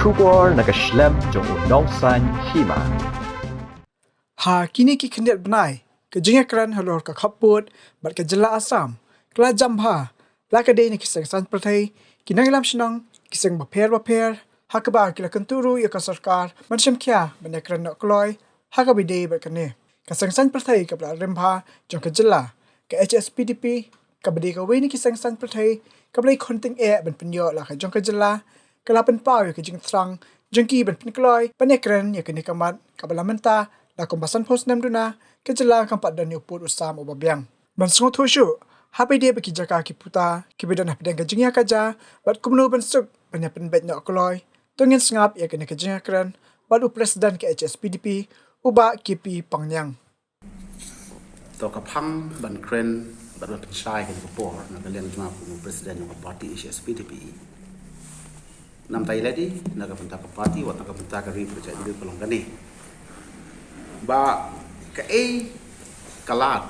Shubor nakaslem jong unongsan hima. Ha kini ki kendet benai kejengnya keran halor ka khaput bat ka jela Assam kala jambha la ka de ni kiseng san prathai kinang lam shnang kiseng baper ha ka ba kila kenturu ya ka sarkar mansam kya bane kran nak kloi ha ka bide ba kane kaseng san prathai ka bla rembha jong ka jela ka HSPDP ka bide ka we ni kiseng san prathai ka blai konting e ban penyo la ka jong ka jela kala pen pau ya ka jing trang jengki ban pen kloi bane kran ya kini kamat ka bala menta la kombasan pos nam duna ke jela kampat dan uput usam obabyang ban sungo thoshu hape dia baki jaka ki puta ki bedan hapdeng ka jingya kaja bat kumno ban suk banya pen bet nok kloi tongin sngap ya kene ka jingya kran bat presiden ke HSPDP uba kipi pangyang to ka phang ban kren ban ban chai kan por na ka leng jma ku presiden ng party HSPDP nam tai ledi na ka penta ka party wa ka penta ka ri project ni ko long kani ba ka kalat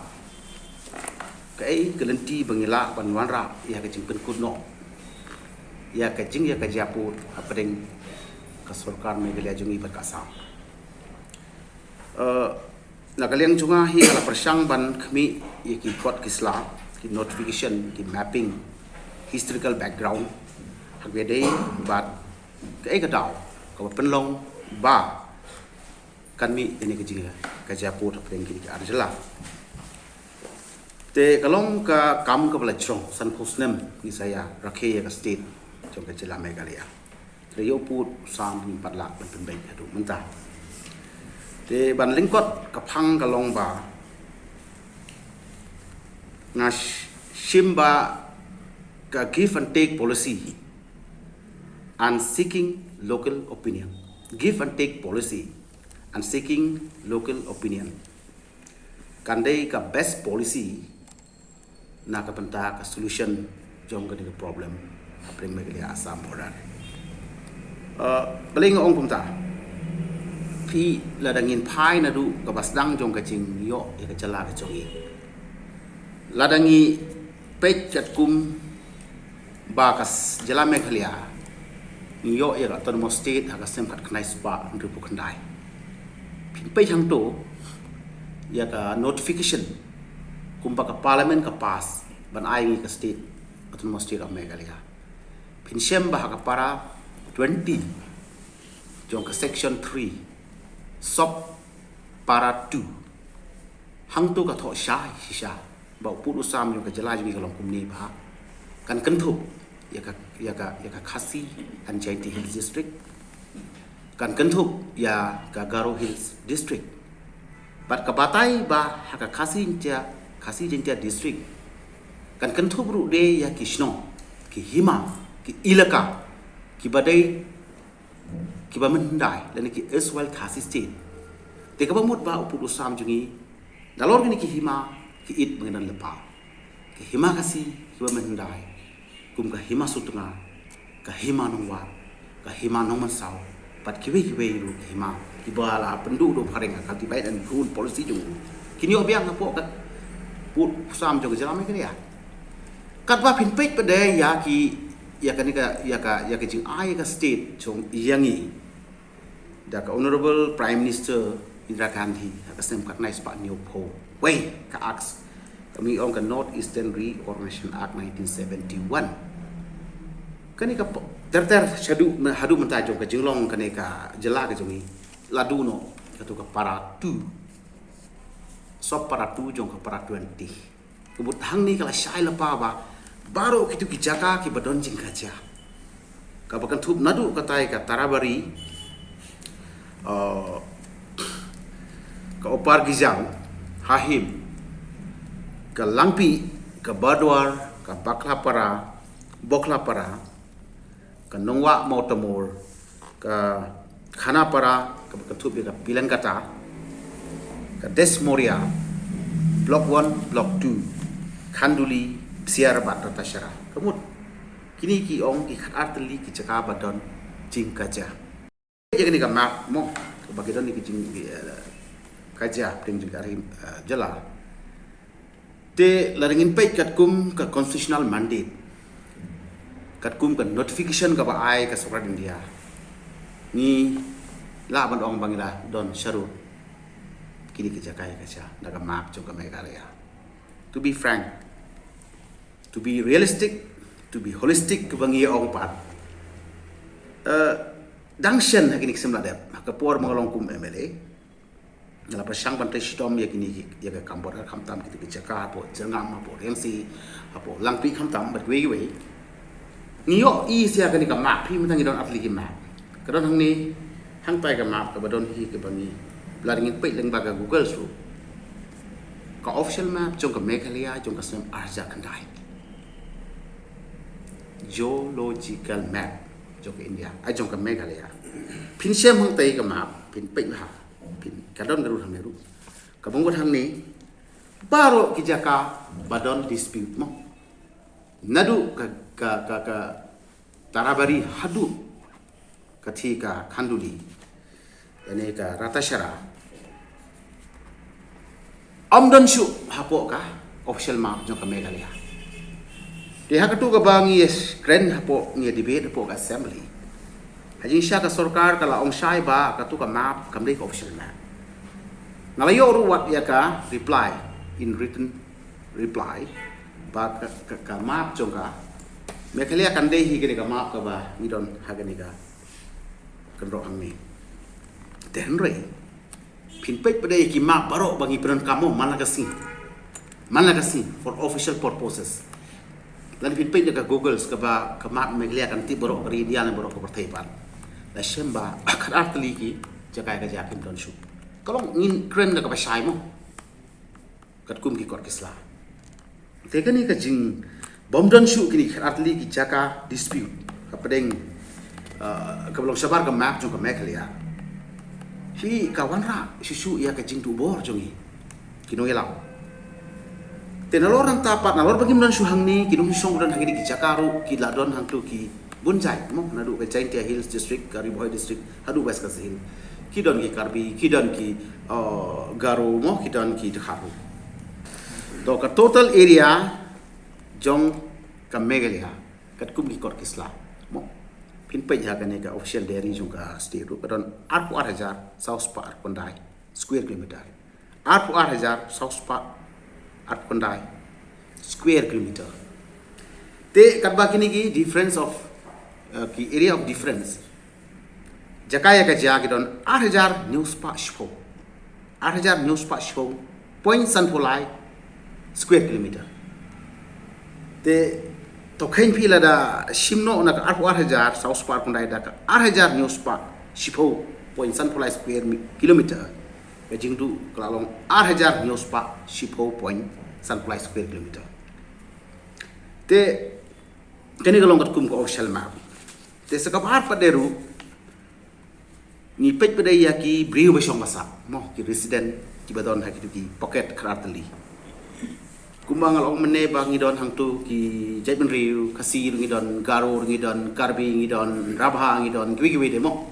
ka gelenti bangila ban wanra ya ka jingpen kuno ya ka jing ya ka japur apeng ka sarkar meghalaya jungi bar ka sam nakaleng junga hi ala persang ban khmi ye ki kot kisla ki notification ki mapping historical background hagwede bat ka daw ka penlong ba kanmi ini kejinga ka japur apeng ki arjala te kalong ka kam ka bala chong san khosnem ni saya rakhe ka state jong ka jila meghalaya treyo put sam ni patlak ban pen bai adu menta te ban lingkot ka phang ka long ba na shimba ka give and take policy and seeking local opinion give and take policy and seeking local opinion kandai ka best policy na ka penta ka solution jong ka problem apeng meghalaya Assam border baling ong pumta pi ladangin phai na du ka basdang jong ka jing yo e ka jala ka jongi ladangi pech chat kum ba ka jala meghalaya yo e ka autonomous state ha ka sem khat khnai spa ndu pu khandai pin pech hang to ya ka notification kumpa ka parliament ka pass ban ai ngi ka state autonomous state of meghalaya pin shem ba ka para 20 jong ka section 3 sub para 2 hang tu ka tho sha sha ba pu usam jong ka jala ji ka long kumni ba kan thu ya ka khasi and jainti hills district kan thu ya ka garo hills district bat ka batai ba ka khasi jintia district kan thu bru de ya kishno ki hima ki ilaka ki badai ki ba mendai lan ki Israel khasi state te ka ba mut ba upu usam jungi dalor ni ki hima ki it mengenan lepa ki hima kasi ki ba mendai kum ka hima sutunga ka hima nongwa ka hima nongman saw pat ki we ru hima ki ba la pendu do pharenga ka ti bai dan rule policy jung ki ni obiang ka po ka put usam jong jala me kria kat ba pin pek pede ya ki ya ka jing ai ka state chong yangi da ka honorable prime minister Indira Gandhi ka sem kat nice pa new po we ka ax kami on ka North Eastern Reorganization Act 1971 kani ka ter hadu menta jong ka jinglong kani ka jala ka jongi ladu no ka tu ka para 2 sop para 2 jong ka para 20 kebut hang ni kala syai lepa ba baru kitu ki jaka ki badon jing kaja ka bakan thup nadu katai ka tarabari ka opar gizang hahim ka langpi ka badwar ka baklapara boklapara ka nongwa motomor ka khanapara ka bakan thup ka pilangkata ka desmoria block 1 block 2 khanduli siar bat tashara kemut kini ki ong ki arteli ki jaka badon jing kaja je ni ka map mo bagi don ni ki jing kaja pring juga jala te laringin pe kat kum ka constitutional mandate kat kum ka notification ka ba ai ka sokra India ni la ban ong bangila don sharu kini kejakai kacha daga map jong ka Meghalaya. To be frank, to be realistic, to be holistic ke bangi ong pat dangshen hakini semla dep kapor mangalong kum MLA ngala pasang bantai shitom yakini ya ka kambor khamtam kitu kejaka po jengam po rengsi apo langpi khamtam bat we niyo i sia kani ka map phi mutang idon atli ki map kadon hang ni hang tai ka map ka badon hi ke bangi laringin pe leng baga Google su ka official map jong ka Meghalaya jong ka sem arja kandai geological map jong ka India ai jong ka Meghalaya pin sem hang tai ka map pin pe ha pin kadon garu hang neru ka bongot hang ni baro ki jaka badon dispute mo nadu ka tarabari hadu katika khanduli yani ka ratashara amdan shu hapo ka official map jong ka Meghalaya di hakatu ka bangi kren hapo ni debate hapo ka assembly hajin sha ka sarkar kala ong shai ba ka tu ka map kamdei ka official map ngalayo ruwat ya ka reply in written reply ba ka map jong ka Meghalaya kan dei hi gani ka map ka ba ni don hagani ka kan ro ang ni ten rei pin pe pada ki map baro bangi peran kamu mana kasi for official purposes lan pin pe ka Google ka ba ka map Meghalaya kan ti baro ri dia na baro ka pertai pan la shemba kan artli ki jakai ka jakim don shu kalong ngin kren ka ba shai mo kat kum ki kor kisla te kani ka jing bom don shu kini atli ki jaka dispute kapadeng kabalong sabar ka map jong ka Meghalaya hi kawan ra shu ya ka jing tu bor jongi kino yelaw tenalor nang tapat nalor bagi don shu hang ni kino song don hang ni ki jakaru ki ladon hang tu ki bunjai mo nadu ka Jaintia Hills district Kariboy district hadu west ka hill ki don ki Karbi ki don ki Garo mo ki don ki Kharu do ka total area jong ka Meghalaya kat kum ki kor kisla mo pin pe ha ka official diary jong ka state ru kadon 8,000 south par kondai square kilometer 8,000 south par kondai square kilometer te kat ba kini ki difference of ki area of difference jakaya ka ja ki don 8,000 news pa shpo 8,000 news pa shpo point sanpolai square kilometer te to khain phila da shimno na 8,000 south park kondai da 8,000 news park shipo point sanpolai square kilometer ka jingdu klalong 8,000 news park shipo point sanpolai square kilometer te kani kalong kat kum ko official map te sakapar paderu ni pej pada ya ki briu basong basa mo ki resident ki badon ha ki pocket kratli kumbang along mene bang idon hang tu ki Jaipin Riu Kasir ngidon Garo ngidon Karbi ngidon Rabha ngidon kiwi demo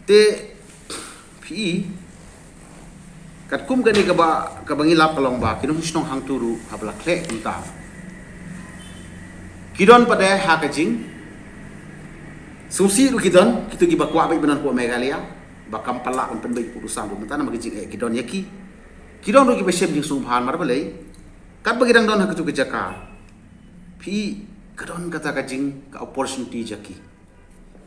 te pi kat kum gani ka ba ka bangilap kalong ba kinong snong hang turu habla kle kunta kidon pada ha ka jing susi ru kidon kitu gi bakwa bai benan po Meghalaya bakam palak on penbai purusan bu mentana magijing kidon yaki kidon ru gi besem jing subhan mar balai kat bagi dang don hakatu kejaka pi kadon kata kajing ka opportunity jaki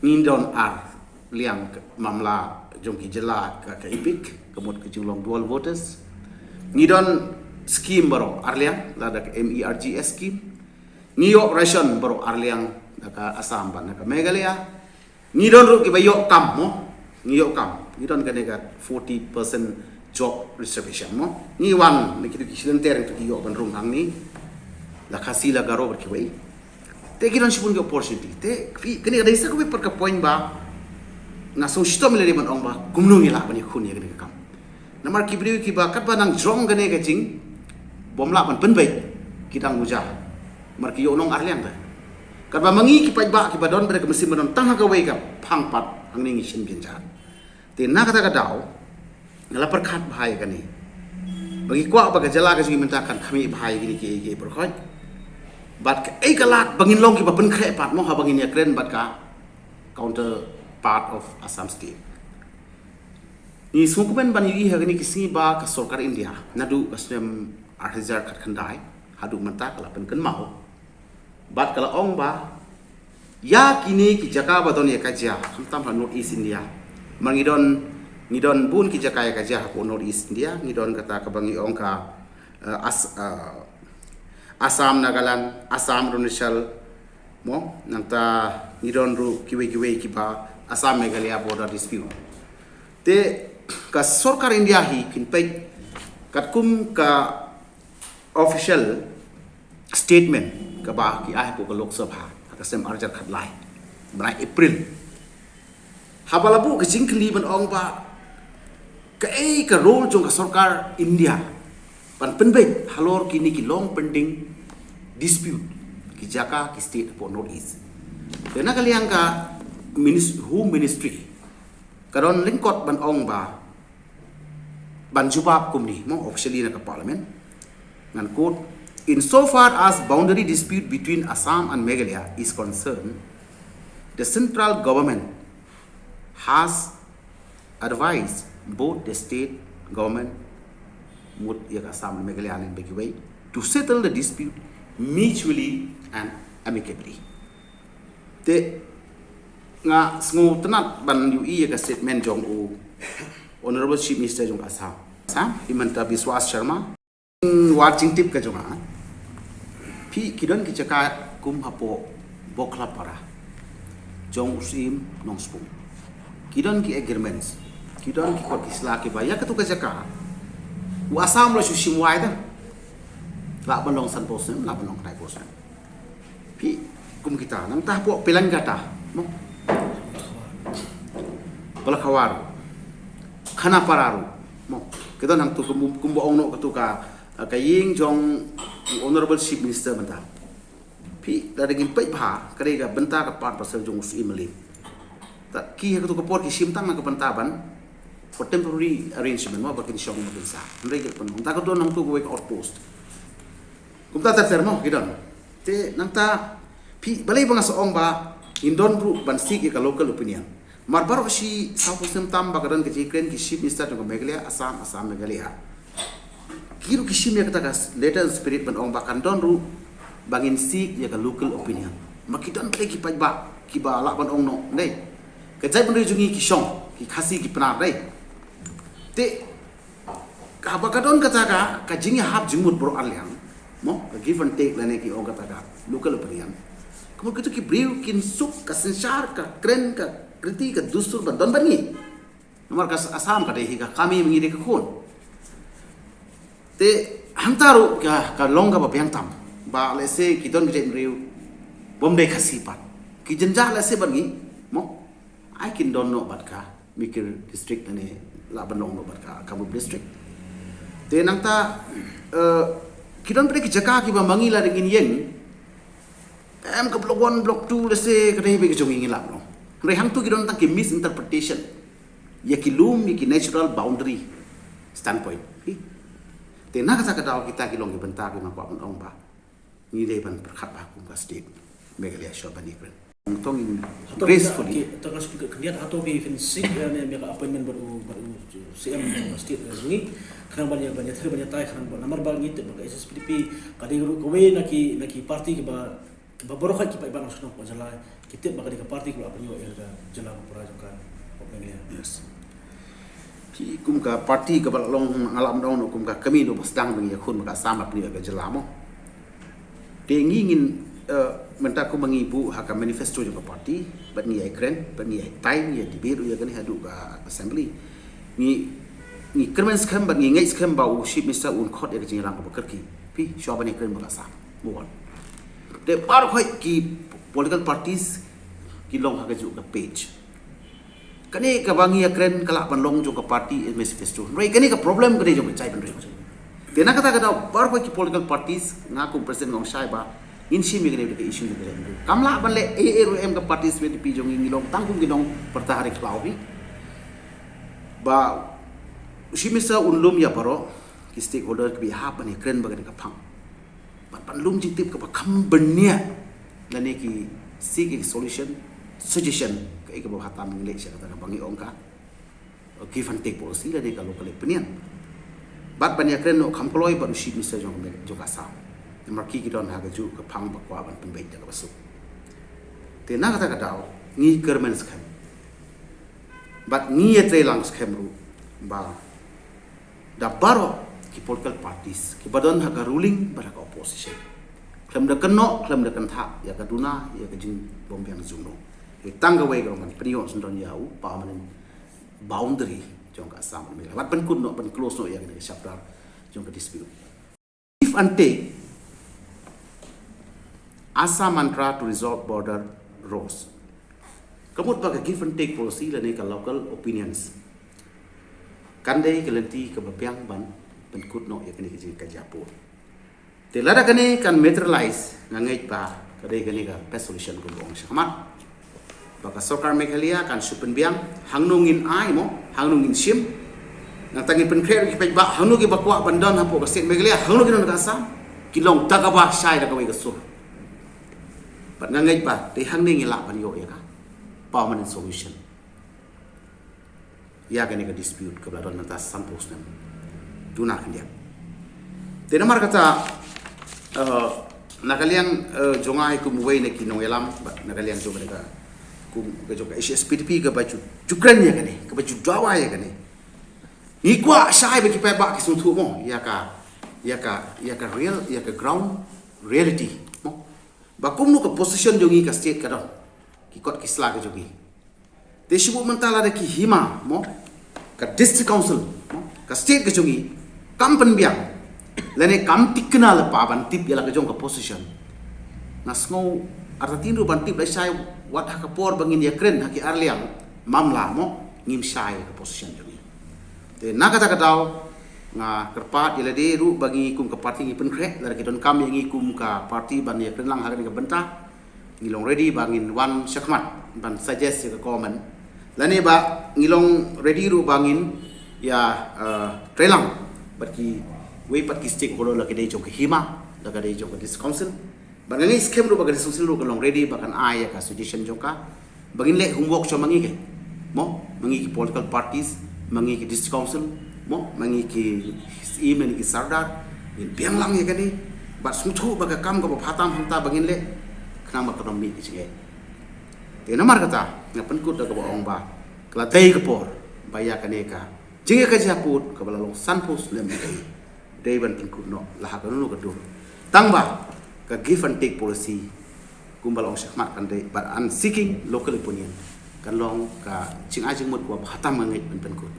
ngindon ar liang mamla jong ki jela ka ipik kemut ke julong dual voters ngidon scheme baro arliang la da MERGS scheme ngiyok ration baro arliang ka Assam ban ka Meghalaya ngidon ru ki bayok kam mo ngiyok kam ngidon ka 40% job reservation mo ni wan ni kitu ki silenter tu ki yo ban rung hang ni la khasi la garo ber ki wei te ki don shipun ki opportunity te kini ada isa ko per ka point ba na so shito mele ban ong ba gumnu ni la ban khun ye ka kam namar ki bri ki ba kat ba nang jong gane ka jing bom la ban pen bai ki dang uja mar ki yo nong arliang ta kat ba mangi ki pai ba ki ba don ber ka mesin ban tang ha ka wei ka phang pat hang ni shin bin ja te na kata ka dau ngala perkat bahaya kan ni bagi kuak baga jala ka sigi mentakan kami bahaya gini ki berkhoi bat ka kalak bangin long ki ba pen kre pat mo ha bangin ya kren bat ka counter part of Assam state. Ni sukumen ban yu ha ni kisi ba ka sarkar India nadu kasem artijar khat khandai hadu mata kala pen kan mau bat kala ong ba ya kini ki jaka badon ya kaja hamtam ha North East India ngidon bun ki jaka ya kaja ha North East India ngidon kata ka bangi ong ka Assam Nagaland Assam Arunachal mo nangta ngidon ru kiwe ki ba Assam Meghalaya border dispute te ka sarkar India hi kinpai katkum ka official statement ka ba ki ai po ka Lok Sabha ka sem arjar khatlai banai April habalabu ka jingkli ban ong ba ka role jong ka sarkar India pan penbet halor kini ki long pending dispute ki jaka ki state po North East dena kaliang ka home ministry karon lingkot ban ong ba ban jubab kumni mo officially na ka parliament ngan quote insofar as boundary dispute between Assam and Meghalaya is concerned the central government has advised both the state government mut yak Assam and Meghalaya in big way to settle the dispute mutually and amicably te nga sngu tenat ban yu i ka statement jong u honorable chief minister jong Assam Himanta Biswa Sharma watching tip ka jong pi kidon ki jaka kum hapo bokla para jong usim nong spung kidon ki agreements kidon ki kot isla ki baya ka tu ka jaka u Assam lo susim wai da la balong san posen la balong kai posen pi kum kita nang tah po pelan gata mo bala kawaru khana pararu mo kita nang tu kumbo ong no tu ka kaying jong honorable chief minister banta pi da degin pai bha kare ga banta ka part pasal jong usi mali ta ki ha tu ka por ki sim tang na ka banta ban for temporary arrangement mo bakin shong mo sa ndai ke pon ta ka don nang tu go outpost kumta ta termo kidon te nang ta pi balai bang sa ong ba indon ru ban sik ka local opinion marbar si South Assam tam bagadan ke jikren ki chief minister ng Meghalaya Assam Meghalaya kiru ki sim ya kata letter spirit ban ong ba kan don ru bangin sik ya ka local opinion makidon ke ki pajba ki ba la ban ong no nei ke jai ban jungi ki shong ki khasi ki pna dai te ka bagadon kata ka jingi hab jimut bro alyang mo give and take lane ki ong kata ka local opinion kamu kitu ki briu kin suk ka sensar ka kren ka kriti ka dustur ban don bani nomor ka Assam ka dei ka kami mengi de ka khon te hantaru ka longga ba biang tam ba lese ki don gre briu bom de khasipat ki jenja lese bani mo I kin don no bat ka mikir district ane la ban long no bat ka kamu district te nang ta kidon pre ki jaka ki ba mangila dengan yeng em ke block 1 block 2 lese kadai be ki jongi ngilap no re hang tu kidon ta ki misinterpretation ya ki lum ki natural boundary standpoint te na ka daw kita ki long ki benta ki ma kwa ong ba ni de ban perkhat ba kum ka state Meghalaya Shobani kren tong gracefully tong speaker kendiat atau bi fencing ne me appointment baru CM state ni karang banyak tai karang nomor bal ngit ba SSPDP kadi ru kowe naki parti ke ba borokha ki pa ba nang ko jala kita ba kadi ke parti ko apa yo era jala pura jangka Meghalaya yes ki kum ka parti ka ba long alam dong no kum ka kami no basdang ngi khun ka sama pri ka jala mo te ngin menta ko mangibu haka manifesto jong parti bat ni ekren bat ni time ya debate ya kan hadu ka assembly ni kermen skam bat ni ngai skam ba u chief minister un khot ya jing lang ko kerki pi shobani kren ba sa mon de par khoi ki political parties ki long haka ju ka page kani ka bangi ya kren kala ban long jong ka party manifesto rei kani ka problem kani jong chai ban rei tena kata par khoi ki political parties ngaku president ngong sai ba insi migre ke issue de kamla banle ARM ka participate pi jong ngilong tangkum ginong pertahari klawi ba usimisa unlum ya baro ki stakeholder ki ha pan kren bagan ka phang ban lum jitip ka kham benya lane ki seek solution suggestion ka ke bawah hatam ngelek saya kata bangi ongka give and take policy lah dia kalau kali penian bat banyak keren no kamploi baru ship mister jong juga sam marki kita nak ju ke pang bakwa ban pembaik jaga basuk tena kata kadau ni kermen skam bat ni etre lang skam ru ba da baro ki political parties ki badon haga ruling baraka opposition klem da kenno klem da kentha ya kaduna ya kajing bombyang zumno tangga way kalau man priyo sundon yau permanent boundary jong ka sam me wat pen kun no pen close no ya ke chapter jong ka dispute if and take asa mantra to resolve border rows kamut baga give and take policy la ne ka local opinions kandai kelenti ke bapiang ban pen kun no ya ke ni ka japo te lada kani kan materialize ngangai pa kadai kani ka best solution ko bong syamat baka sokar Meghalaya kan supen biang hangnungin ai mo hangnungin sim nang tangi penkrer ki pek ba hangnu ki bakwa bandan hapo ka state Meghalaya hangnu ki non ka sam kilong tagaba sai da ka wei ka sur pat ngangai pa te hangning ila ban yo ya ka permanent solution ya gani ka dispute ka bladon nanta sampos nam tuna kan dia te namar kata nakaliang jongai ku muwei ne ki nongelam nakaliang jo mereka kum ke joka SPDP ke baju cukran ya kani ke baju dawa ya kani ni kwa sai bagi pa ba ki suntu mo ya ka real ya ka ground reality mo ba kum no ka position jongi ka state ka don ki kot ki sla ke jogi te shibu mentala da ki hima mo ka district council mo ka state ke jongi kampen biang lane kam tikna la pa ban tip ya la ka jong ka position nasngo artatin ru ban tip la sai wat hakapor bangin ya kren haki arliang mamla mo ngim sai ke position joni te nakata kadau nga kerpat ila de ru bagi kum ke parti ngi penkre la ki don kam ngi kum ka parti ban ya kren lang hak ni ka benta ngilong ready bangin wan syakmat ban suggest ke comment la ne ba ngilong ready ru bangin ya trelang bagi we pat ki stakeholder la ke de jong ke hima la ke de jong ke dis council bangangi scam ru bagai sosial ru kalong ready bakan ai ka suggestion jongka bagin le homework cho mangi ke mo mangi ki political parties mangi ki district council mo mangi ki email ki sardar in biang lang ya kani bat sungthu baga kam ka phatam hanta bagin le khna ma ekonomi ki chige te namar kata ngapen kut da ka ong ba kala dei ka por baya kane ka jinge ka japut ka balalong sanpos lem dei ban kut no la ha ka no ka dur tang ba ka give and take policy kumbal ong syakmat kan dei but I'm seeking local opinion kan long ka ching ai ching mut kwa hatam ngai pen ko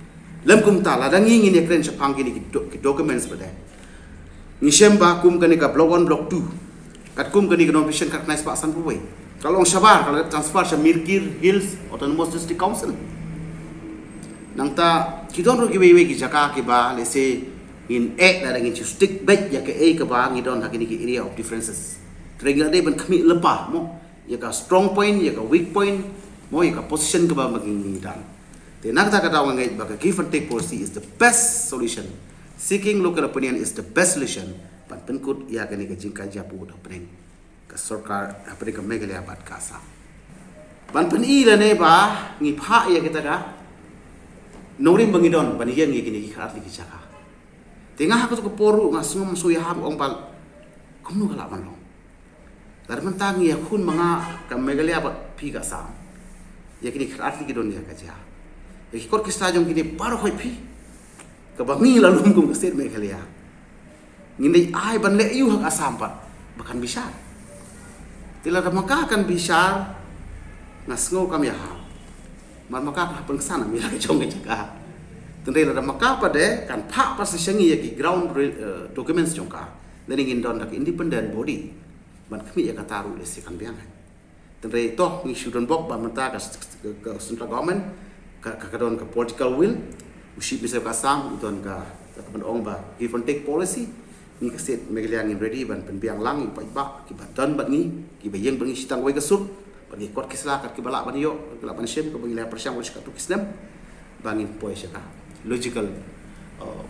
lem kum ta la dang ngin ne kren chapang ki documents bade ni shemba kum kan ka block 1 block 2 kat kum kan ni nomination kat nais pak san puwei kalau ong sabar kalau transfer sa Mirkir Hills Autonomous District Council nang ta ki don ro ki we ki jaka ki ba le se in la dengan stick back ya ke ke ba ngi don hakini ki area of differences trigger de ban khmi lepa mo ya ka strong point ya ka weak point mo ya ka position ke ba magi dan te nak ta kata ngai ba ka give and take policy is the best solution seeking local opinion is the best solution pan penkut ya kani ka jingka japu da pring ka sarkar apre ka Meghalaya bat kasa ban pen i la ne ba ngi pha ya kita da norim bangi don ban hian ngi kini ki khat li ki jaka tengah aku tu keporu ngasung suya ham ong pal kumnu kala man long dar mentang ya kun manga ka Meghalaya ba pi ka sam ya kini khat li ki don ya ka ja ya ki kor ki sta jong kini par hoi pi ka bangi la lum kum ka state Meghalaya ngindai ai ban le yu hak asam pa bakan bisa tila da maka kan bisa ngasngo kam ya ha man maka ka pengsana mi la jong ka ja tendai la maka pada kan pak pas sengi ya ki ground documents jongka dan ingin don dak independent body ban kami ya kataru le se kan biang tendai toh ni shouldn't bok ba menta ka central government ka don ka political will ushi bisa ka sam don ka ban ong ba give and take policy ni ka state Meghalaya ngin ready ban pen biang lang pa ba ki ban don ban ni ki ba yeng bangi sitang wei ka sur bagi kot kisla ka ki bala ban yo ka ban shem ka bangi la persyang wis ka tu kisnem bangin poe ka logical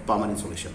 permanent solution.